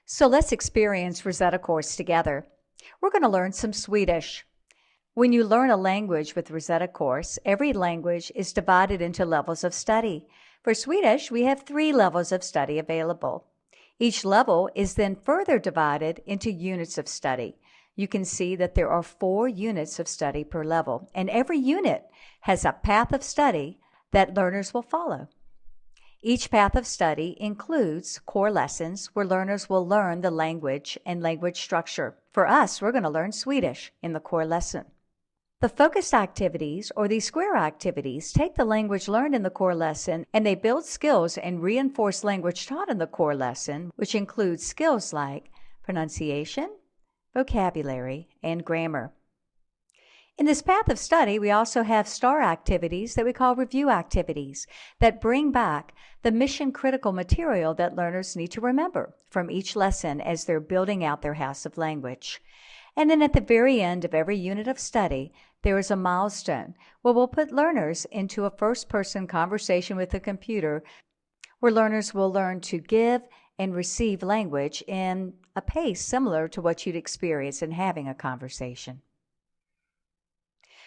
So let's experience Rosetta course together. We're going to learn some Swedish. When you learn a language with Rosetta course, every language is divided into levels of study. For Swedish, we have 3 levels of study available. Each level is then further divided into units of study. You can see that there are 4 units of study per level, and every unit has a path of study that learners will follow. Each path of study includes core lessons where learners will learn the language and language structure. For us, we're going to learn Swedish in the core lesson. The focused activities, or the square activities, take the language learned in the core lesson and they build skills and reinforce language taught in the core lesson, which includes skills like pronunciation, vocabulary, and grammar. In this path of study, we also have STAR activities that we call review activities that bring back the mission-critical material that learners need to remember from each lesson as they're building out their house of language. And then at the very end of every unit of study, there is a milestone where we'll put learners into a first-person conversation with the computer where learners will learn to give and receive language in a pace similar to what you'd experience in having a conversation.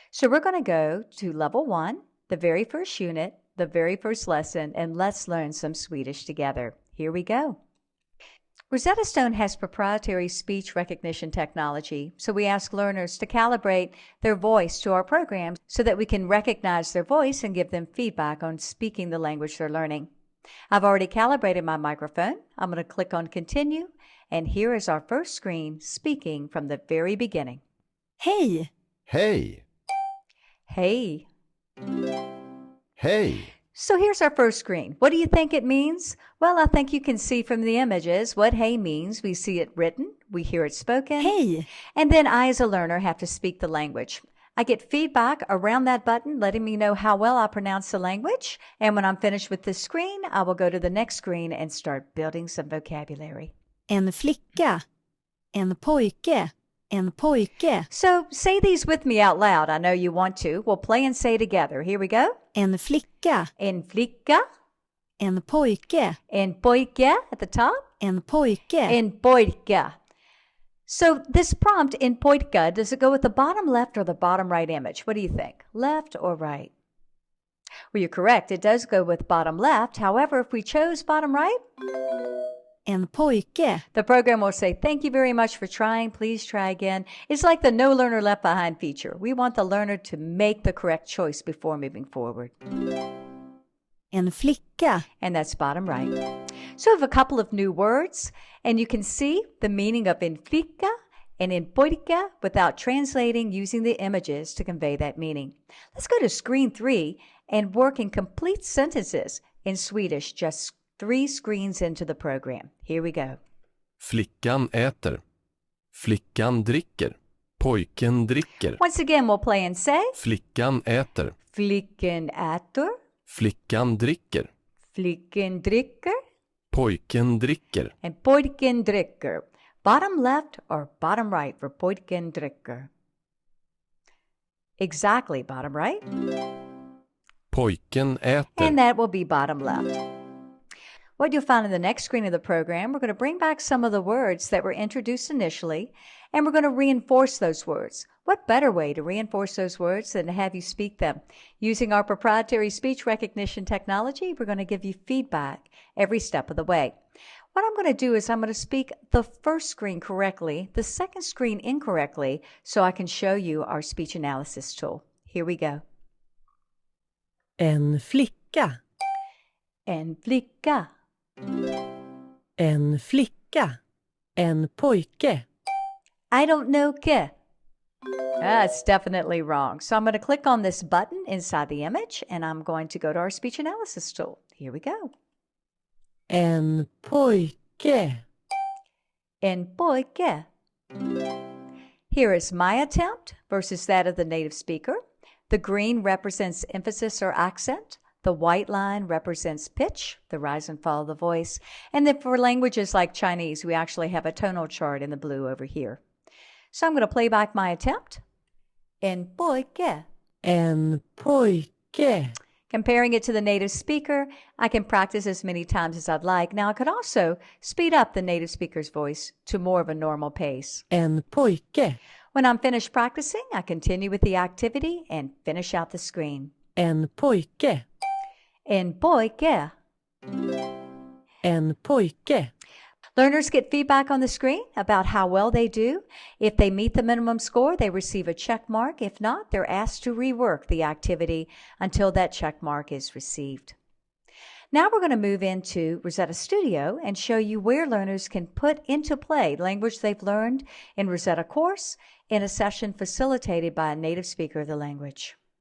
So we're going to go to level 1, the very first unit, the very first lesson, and let's learn some Swedish together. Here we go. Rosetta Stone has proprietary speech recognition technology, so we ask learners to calibrate their voice to our program so that we can recognize their voice and give them feedback on speaking the language they're learning. I've already calibrated my microphone. I'm going to click on Continue, and here is our first screen speaking from the very beginning. Hej! Hej! Hey. Hej! So here's our first screen. What do you think it means? Well, I think you can see from the images what hey means. We see it written, we hear it spoken. Hej! And then I, as a learner, have to speak the language. I get feedback around that button letting me know how well I pronounce the language. And when I'm finished with this screen, I will go to the next screen and start building some vocabulary. En flicka. En pojke. En pojke. So say these with me out loud. I know you want to. We'll play and say together. Here we go. En flicka. En flicka. En pojke. En pojke at the top. En pojke. En pojke. So this prompt, in pojke, does it go with the bottom left or the bottom right image? What do you think? Left or right? Well, you're correct. It does go with bottom left. However, if we chose bottom right, En pojke. the program will say, thank you very much for trying. Please try again. It's like the no learner left behind feature. We want the learner to make the correct choice before moving forward. En flicka. And that's bottom right. So we have a couple of new words, and you can see the meaning of en flicka and en pojke without translating using the images to convey that meaning. Let's go to screen 3 and work in complete sentences in Swedish, just 3 screens into the program. Here we go. Flickan äter. Flickan dricker. Pojken dricker. Once again, we'll play and say. Flickan äter. Flicken äter. Flickan dricker. Flicken dricker. Pojken dricker. And pojken dricker. Bottom left or bottom right for pojken dricker? Exactly, bottom right. Pojken äter. And that will be bottom left. What you'll find in the next screen of the program, we're going to bring back some of the words that were introduced initially, and we're going to reinforce those words. What better way to reinforce those words than to have you speak them? Using our proprietary speech recognition technology, we're going to give you feedback every step of the way. What I'm going to do is I'm going to speak the first screen correctly, the second screen incorrectly, so I can show you our speech analysis tool. Here we go. En flicka. En flicka. En flicka. En pojke. I don't know ke. That's definitely wrong. So I'm going to click on this button inside the image, and I'm going to go to our speech analysis tool. Here we go. En pojke. En pojke. Here is my attempt versus that of the native speaker. The green represents emphasis or accent. The white line represents pitch, the rise and fall of the voice. And then for languages like Chinese, we actually have a tonal chart in the blue over here. So I'm going to play back my attempt. En pojke. En pojke. Comparing it to the native speaker, I can practice as many times as I'd like. Now, I could also speed up the native speaker's voice to more of a normal pace. En pojke. When I'm finished practicing, I continue with the activity and finish out the screen. En pojke. En pojke. En pojke. Learners get feedback on the screen about how well they do. If they meet the minimum score, they receive a check mark. If not, they're asked to rework the activity until that check mark is received. Now we're going to move into Rosetta Studio and show you where learners can put into play language they've learned in Rosetta course in a session facilitated by a native speaker of the language.